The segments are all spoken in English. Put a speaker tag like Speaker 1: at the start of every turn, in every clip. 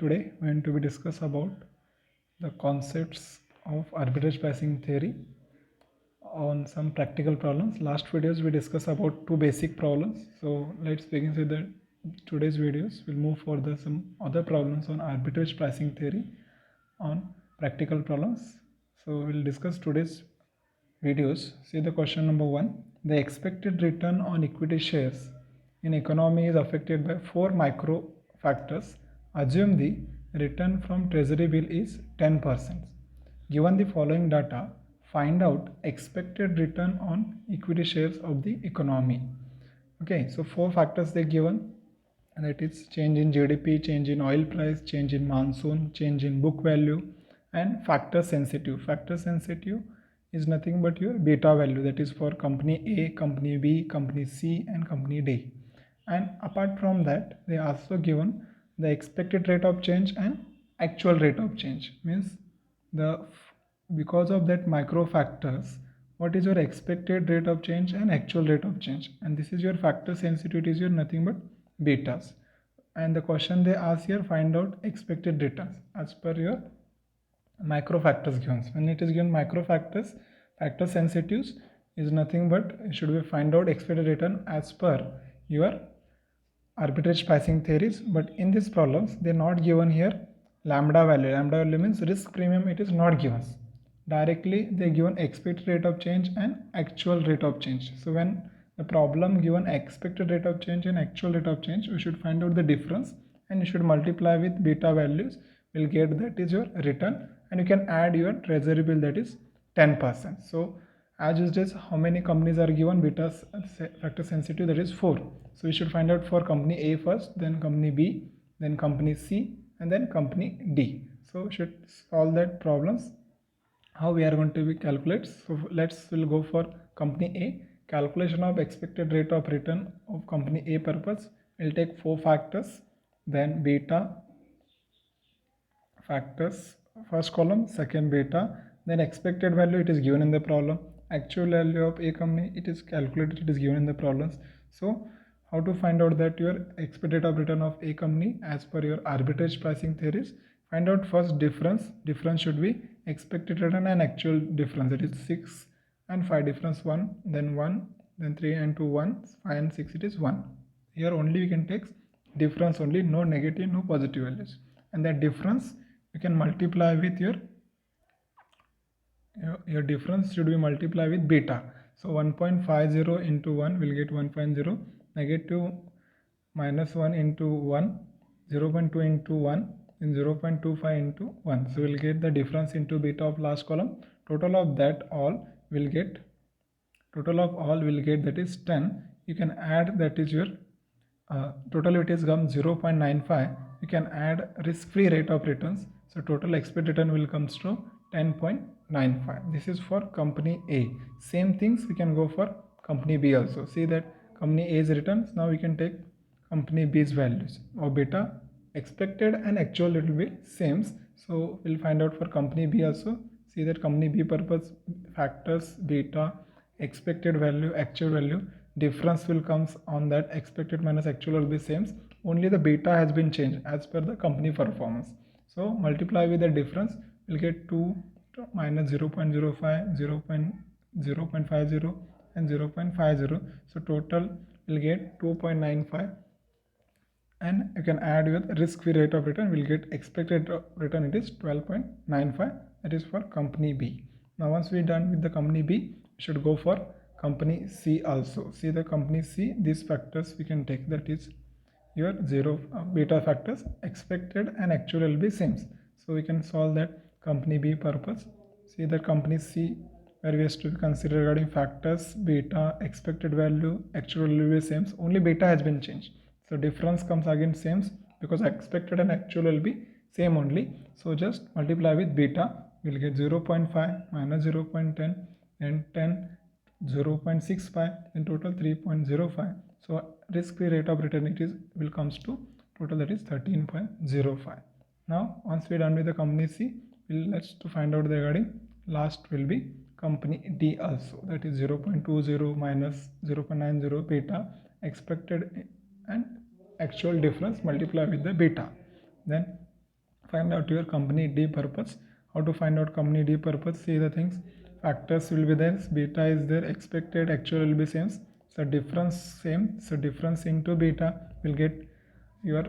Speaker 1: today we are going to be discuss about the concepts of arbitrage pricing theory on some practical problems. Last videos we discussed about two basic problems. So let's begin with the today's videos. We'll move further some other problems on arbitrage pricing theory on practical problems. So we'll discuss today's videos. See the question number 1. The expected return on equity shares in economy is affected by 4 micro factors. Assume the return from treasury bill is 10%. Given the following data, find out expected return on equity shares of the economy. Okay, so 4 factors they given, and that is change in GDP, change in oil price, change in monsoon, change in book value, and factor sensitive. Factor sensitive is nothing but your beta value, that is for company A, company B, company C, and company D. And apart from that, they also given the expected rate of change and actual rate of change. Means the because of that micro factors, what is your expected rate of change and actual rate of change, and this is your factor sensitivity is your nothing but betas. And the question they ask here, find out expected returns as per your micro factors given. When it is given micro factors, factor sensitives is nothing but should we find out expected return as per your arbitrage pricing theories. But in these problems they are not given here lambda value. Lambda value means risk premium, it is not given directly. They given expected rate of change and actual rate of change. So when the problem given expected rate of change and actual rate of change, we should find out the difference and you should multiply with beta values, will get that is your return, and you can add your treasury bill, that is 10%. So as is how many companies are given beta factor sensitive, that is 4. So we should find out for company A first, then company B, then company C, and then company D. So we should solve that problems. How we are going to be calculate? So we'll go for company A. Calculation of expected rate of return of company A purpose, we'll take 4 factors, then beta factors, first column, second beta, then expected value, it is given in the problem, actual value of A company, it is calculated, it is given in the problems. So how to find out that your expected rate of return of A company as per your arbitrage pricing theories? Find out first difference. Difference should be expected return and actual difference, it is 6 and 5 difference 1, then 3 and 2 1, 5 and 6 it is 1. Here only we can take difference only, no negative, no positive values, and that difference you can multiply with your difference should be multiplied with beta. So 1.50 into 1 will get 1.0, negative minus 1 into 1, 0.2 into 1, and 0.25 into 1. So we'll get the difference into beta of last column. Total of all will get that is 10. You can add, that is your total it is come 0.95. You can add risk-free rate of returns. So total expected return will comes to 10.95. This is for company A. Same things we can go for company B also. See that company A's returns. Now we can take company B's values of beta. Expected and actual will be same. So we'll find out for company B also. See that company B purpose factors beta, expected value, actual value, difference will comes on that expected minus actual will be same. Only the beta has been changed as per the company performance. So multiply with the difference, we'll get 2 minus 0.05, 0.50 and 0.50. So total will get 2.95, and you can add with risk-free rate of return, will get expected return, it is 12.95. that is for company B. Now once we done with the company B, we should go for company C also. See the company C, these factors we can take, that is your beta factors, expected and actual will be same. So we can solve that company B purpose. See the company C, where we have to consider regarding factors beta, expected value, actual will be same, only beta has been changed. So difference comes again same, because expected and actual will be same only. So just multiply with beta, we'll get 0.5 minus 0.10 and 10, 0.65, in total 3.05. So risk-free rate of return it is will comes to total, that is 13.05. Now once we are done with the company C, let's to find out the regarding last will be company D also, that is 0.20 minus 0.90 beta, expected and actual difference multiply with the beta, then find out your company D purpose. How to find out company D purpose? See the things. Factors will be there. Beta is there. Expected actual will be same. So difference same. So difference into beta will get your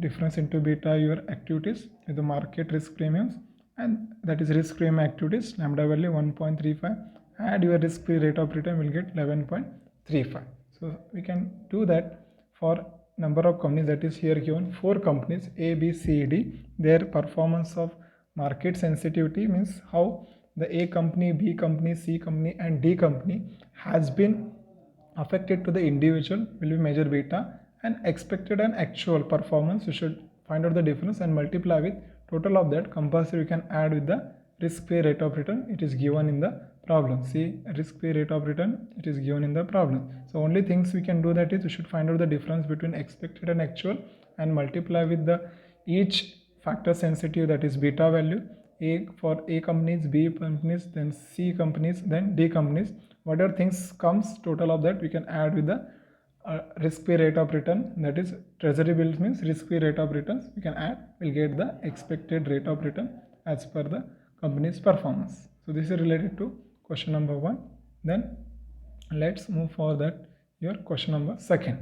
Speaker 1: difference into beta your activities with the market risk premiums, and that is risk premium activities lambda value 1.35, and your risk free rate of return will get 11.35. So we can do that for number of companies that is here given 4 companies A, B, C, D. Their performance of market sensitivity means how the A company, B company, C company and D company has been affected to the individual will be measure beta, and expected and actual performance you should find out the difference and multiply with total of that. Compulsory you can add with the risk free rate of return, it is given in the problem. See, risk free rate of return, it is given in the problem. So only things we can do that is we should find out the difference between expected and actual and multiply with the each factor sensitive, that is beta value. A for A companies, B companies, then C companies, then D companies. Whatever things comes total of that we can add with the risk-free rate of return, that is treasury bills means risk-free rate of returns we can add, will get the expected rate of return as per the company's performance. So this is related to question number 1. Then let's move for that your question number 2.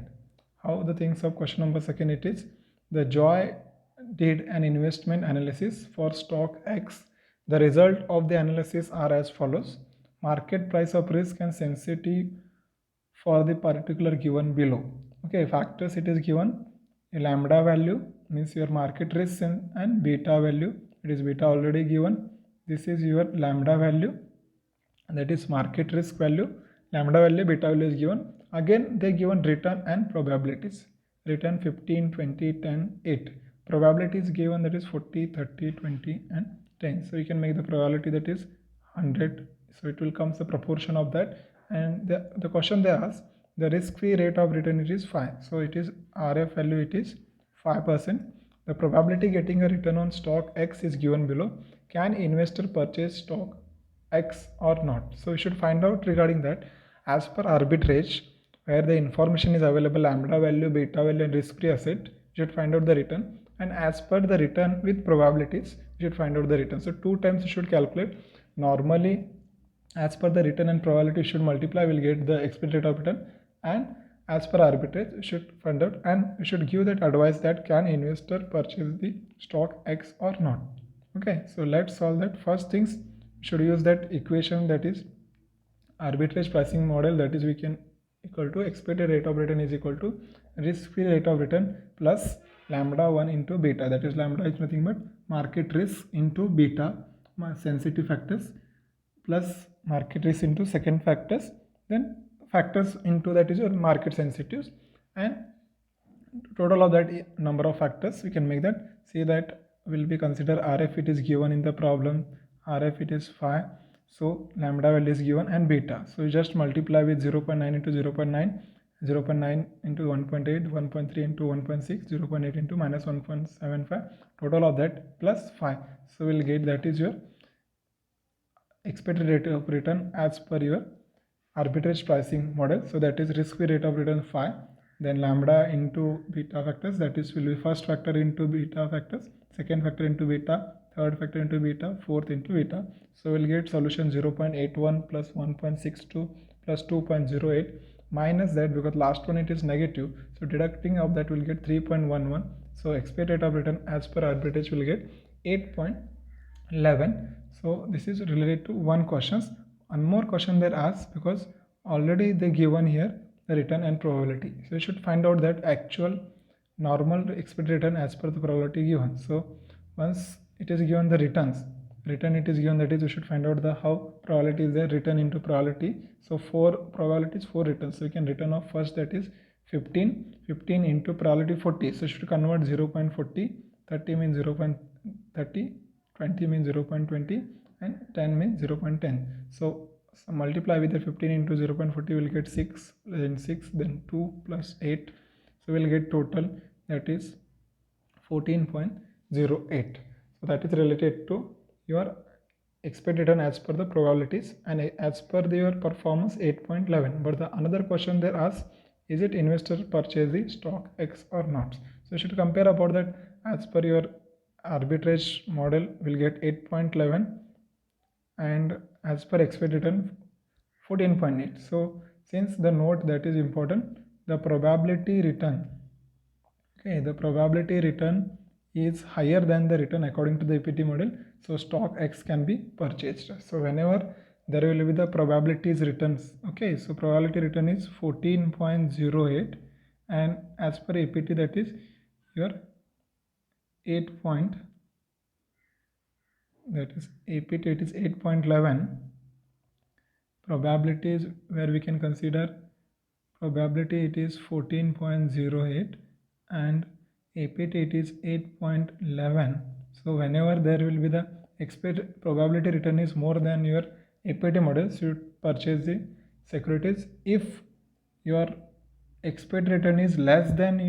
Speaker 1: How the things of question number 2, it is the Joy did an investment analysis for stock X. The result of the analysis are as follows. Market price of risk and sensitivity for the particular given below. Okay, factors it is given. A lambda value means your market risk, and beta value, it is beta already given. This is your lambda value, that is market risk value. Lambda value, beta value is given. Again they given return and probabilities. Return 15, 20, 10, 8. Probability is given, that is 40, 30, 20 and 10. So you can make the probability, that is 100. So it will come the proportion of that. And the question they ask, the risk free rate of return, it is 5. So it is RF value, it is 5%. The probability getting a return on stock X is given below. Can investor purchase stock X or not? So we should find out regarding that. As per arbitrage, where the information is available, lambda value, beta value and risk free asset, you should find out the return. And as per the return with probabilities, you should find out the return. So 2 times you should calculate. Normally as per the return and probability you should multiply, will get the expected rate of return, and as per arbitrage you should find out, and you should give that advice that can investor purchase the stock X or not. Okay, so let's solve that. First things, should use that equation, that is arbitrage pricing model, that is we can equal to expected rate of return is equal to risk free rate of return plus lambda 1 into beta, that is lambda is nothing but market risk into beta sensitive factors plus market risk into second factors, then factors into that is your market sensitives, and total of that number of factors we can make that. See that will be consider RF, it is given in the problem, RF it is 5. So lambda value is given and beta, so you just multiply with 0.9 into 0.9, 0.9 into 1.8, 1.3 into 1.6, 0.8 into minus 1.75, total of that plus 5. So we'll get that is your expected rate of return as per your arbitrage pricing model. So that is risk free rate of return 5, then lambda into beta factors, that is will be first factor into beta factors, second factor into beta, third factor into beta, fourth into beta. So we'll get solution 0.81 plus 1.62 plus 2.08 minus that, because last one it is negative, so deducting of that will get 3.11. so expected rate of return as per arbitrage will get 8.11. So this is related to one questions. One more question they asked, because already they given here the return and probability, so you should find out that actual normal expected return as per the probability given. So once it is given the return it is given, that is you should find out the how probability is there, return into probability. So 4 probabilities, 4 returns, so you can return of first, that is 15 into probability 40, so you should convert 0.40, 30 means 0.30, 20 means 0.20 and 10 means 0.10. so multiply with the 15 into 0.40 will get 6, then 6, then 2 plus 8, so we'll get total, that is 14.08. so that is related to your expected return as per the probabilities, and as per your performance 8.11. but the another question there asks, is it investor purchase the stock X or not? So you should compare about that as per your arbitrage model will get 8.11, and as per expected return 14.8. So since the note that is important, the probability return, okay, the probability return is higher than the return according to the APT model, so stock X can be purchased. So whenever there will be the probabilities returns, okay, so probability return is 14.08, and as per APT that is your 8 point, that is APT, it is 8.11. probabilities where we can consider probability it is 14.08 and APT it is 8.11. so whenever there will be the expected probability return is more than your APT model, you should purchase the securities. If your expected return is less than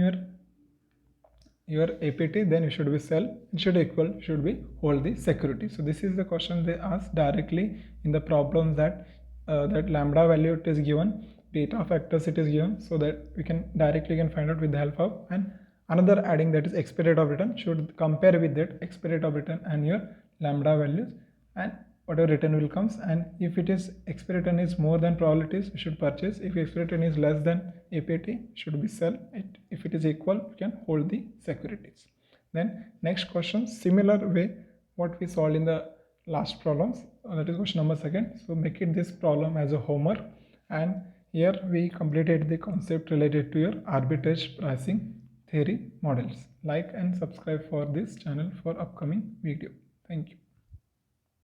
Speaker 1: your APT, then you should be sell, it should equal, should be hold the security. So this is the question they ask directly in the problems, that that lambda value it is given, beta factors it is given, so that we can directly can find out with the help of, and another adding, that is expected of return, should compare with that expected of return and your lambda values, and whatever return will comes, and if it is expected return is more than probabilities, we should purchase. If expected return is less than APT, should be sell it. If it is equal, we can hold the securities. Then next question, similar way what we solved in the last problems, that is question number 2. So make it this problem as a homework, and here we completed the concept related to your arbitrage pricing theory models. Like and subscribe for this channel for upcoming video. Thank you.